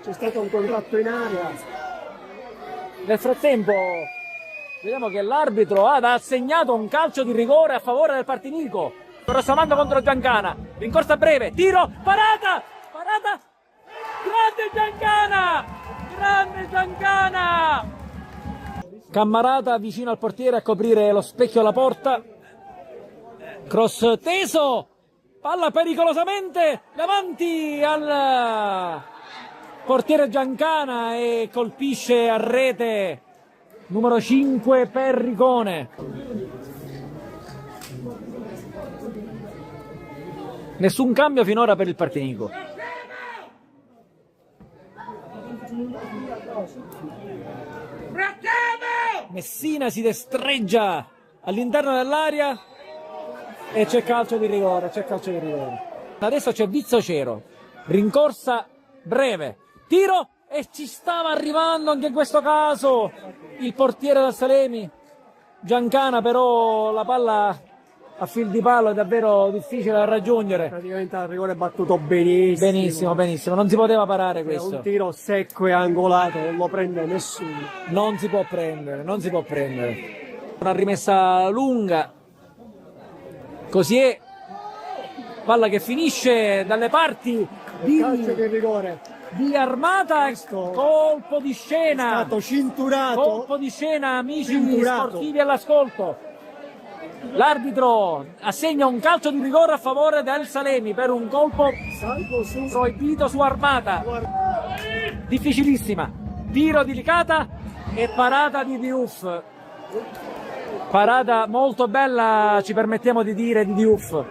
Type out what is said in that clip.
c'è stato un contatto in aria. Nel frattempo vediamo che l'arbitro ha assegnato un calcio di rigore a favore del Partinico. Rossamando contro Giancana, rincorsa breve, tiro, parata, grande Giancana, Cammarata vicino al portiere a coprire lo specchio alla porta, cross teso, palla pericolosamente davanti al portiere Giancana e colpisce a rete numero 5 Perricone. Nessun cambio finora per il Partinico. Messina si destreggia all'interno dell'area e c'è calcio di rigore, Adesso c'è Vizzo Cero, rincorsa breve, tiro e ci stava arrivando anche in questo caso il portiere del Salemi. Giancana però la palla a fil di palo è davvero difficile da raggiungere. Praticamente il rigore è battuto benissimo. Benissimo, non si poteva parare questo. È un tiro secco e angolato, non lo prende nessuno. Non si può prendere. Una rimessa lunga. Così è. Palla che finisce dalle parti Calcio di rigore. di Armata. Colpo di È scena. stato cinturato. Colpo di scena, amici sportivi all'ascolto. L'arbitro assegna un calcio di rigore a favore del Salemi per un colpo proibito su Armata. Difficilissima. Tiro di Licata e parata di Diouf. Parata molto bella, ci permettiamo di dire, di Diouf.